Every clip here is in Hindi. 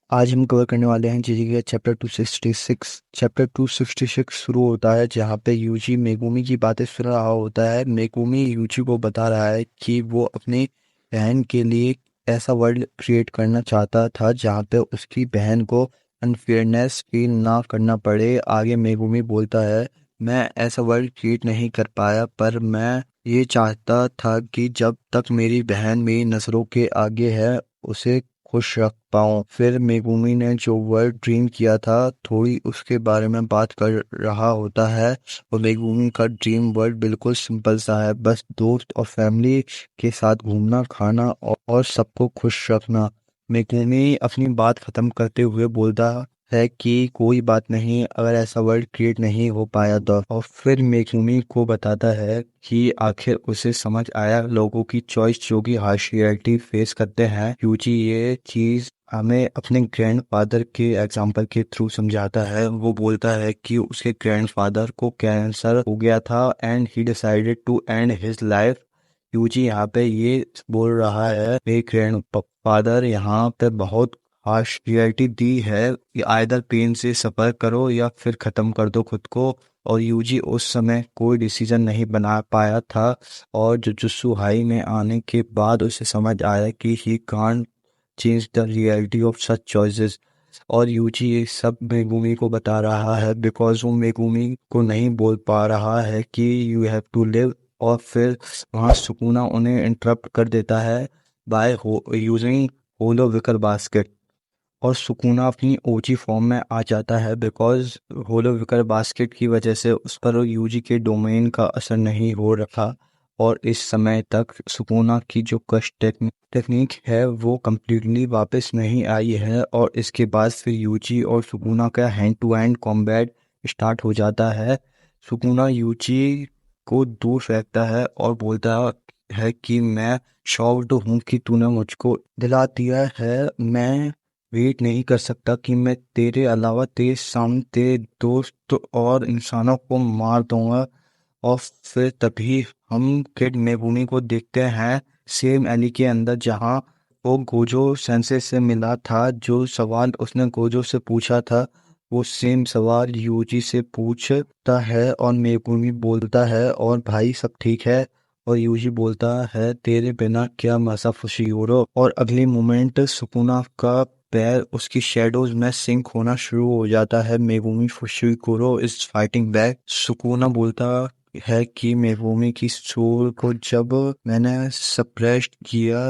आज हम कवर करने वाले हैं जीजी का चैप्टर 266। चैप्टर 266 शुरू होता है जहाँ पे यूजी मेगुमी की बातें सुन रहा होता है। मेगुमी यूजी को बता रहा है कि वो अपनी बहन के लिए ऐसा वर्ल्ड क्रिएट करना चाहता था जहाँ पे उसकी बहन को अनफेयरनेस फील ना करना पड़े। आगे मेगुमी बोलता है, मैं ऐसा वर्ल्ड क्रिएट नहीं कर पाया, पर मैं ये चाहता था कि जब तक मेरी बहन मेरी नज़रों के आगे है उसे खुश रख पाऊँ। फिर मेगुमी ने जो वर्ड ड्रीम किया था थोड़ी उसके बारे में बात कर रहा होता है। और मेगुमी का ड्रीम वर्ड बिल्कुल सिंपल सा है, बस दोस्त और फैमिली के साथ घूमना, खाना और सबको खुश रखना। मेगुमी अपनी बात खत्म करते हुए बोलता है कि कोई बात नहीं अगर ऐसा वर्ड क्रिएट नहीं हो पाया तो। और फिर मेगुमी को बताता है कि आखिर उसे समझ आया लोगों की चॉइस जो कि हार्श रियलिटी फेस करते हैं। यूजी ये चीज हमें अपने ग्रैंडफादर के एग्जाम्पल के थ्रू समझाता है। वो बोलता है कि उसके ग्रैंडफादर को कैंसर हो गया था and he decided to end his life. Yuji यहाँ पे ये बोल रहा है मेरे ग्रैंडफादर यहाँ पे बहुत हार्श रियलिटी दी है कि आइदर पेन से सफर करो या फिर खत्म कर दो खुद को। और यूजी उस समय कोई डिसीजन नहीं बना पाया था और जुजुत्सु हाई में आने के बाद उसे समझ आया कि he can't change the reality of such choices. और यूजी ये सब मेगुमी को बता रहा है बिकॉज वो मेगुमी को नहीं बोल पा रहा है कि यू हैव टू लिव। और फिर वहाँ सुकुना उन्हें इंटरप्ट कर देता है by using hollow wicker basket. और सुकूना अपनी ओजी फॉर्म में आ जाता है बिकॉज होलो विकर बास्केट की वजह से उस पर यूजी के डोमेन का असर नहीं हो रखा। और इस समय तक सुकूना की जो कश टेक्निक है वो कम्प्लीटली वापस नहीं आई है। और इसके बाद फिर यूजी और सुकूना का hand to hand combat start हो जाता है। सुकूना यूजी को दूर फेंकता है और बोलता है कि मैं शॉक्ड हूँ कि तूने मुझको दिला दिया है। मैं वेट नहीं कर सकता कि मैं तेरे अलावा तेरे सामने तेरे दोस्त और इंसानों को मार दूंगा। और फिर तभी हम किड मेगुमी को देखते हैं सेम एली के अंदर जहां वो गोजो सेंसे से मिला था। जो सवाल उसने गोजो से पूछा था वो सेम सवाल यूजी से पूछता है और मेगुमी बोलता है और भाई सब ठीक है। और यूजी बोलता है तेरे बिना क्या मजा फुशियोरो। और अगले मोमेंट सुकुना का पैर उसकी शेडोज में सिंक होना शुरू हो जाता है। Megumi Fushiguro is fighting back. Sukuna बोलता है कि मेगुमी की सोल को जब मैंने सप्रेस्ड किया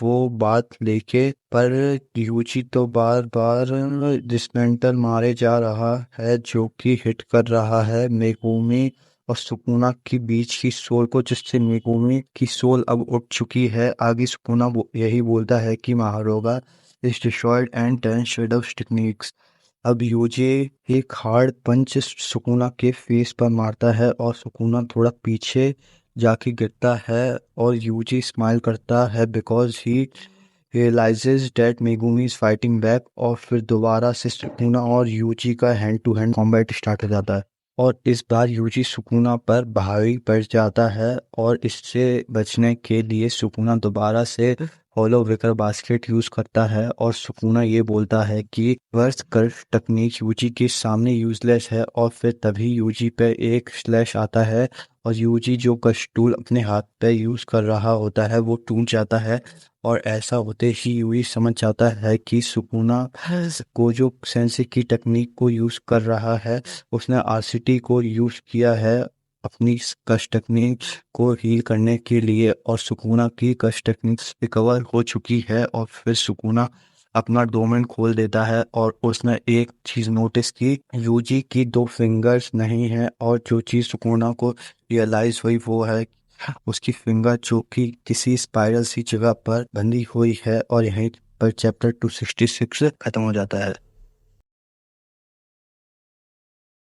वो बात लेके, पर यूची तो बार बार डिसमेंटल मारे जा रहा है जो कि हिट कर रहा है मेगुमी और सुकुना के बीच की सोल को, जिससे मेगुमी की सोल अब उठ चुकी है। आगे सुकुना यही बोलता है कि Mahoraga is destroyed and ten shadows techniques. अब यूजे एक हार्ड पंच सुकुना के फेस पर मारता है और सुकुना थोड़ा पीछे जाके गिरता है और यूजी स्माइल करता है because he realises that Megumi is fighting back. और फिर दोबारा से सुकुना और यूजी का hand to hand combat start हो जाता है। और इस बार यूजी सुकुना पर भारी पड़ जाता है और इससे बचने के लिए सुकुना दोबारा से होलो विकर बास्केट यूज करता है। और सुकुना ये बोलता है कि वर्स कर्व तकनीक यूजी के सामने यूजलेस है। और फिर तभी यूजी पे एक स्लैश आता है और यूजी जो कश टूल अपने हाथ पे यूज कर रहा होता है वो टूट जाता है। और ऐसा होते ही यूजी समझ जाता है कि सुकुना को जो सेंसे की टेक्निक को यूज कर रहा है उसने आरसीटी को यूज किया है अपनी कश टेक्निक को हील करने के लिए। और सुकुना की कश टेक्निक रिकवर हो चुकी है। और फिर सुकुना अपना डोमेन खोल देता है और उसने एक चीज नोटिस की, यूजी की दो फिंगर्स नहीं है। और जो चीज सुकुना को रियलाइज हुई वो है उसकी फिंगर जो कि किसी स्पाइरल सी जगह पर बंधी हुई है। और यहीं पर चैप्टर 266 खत्म हो जाता है।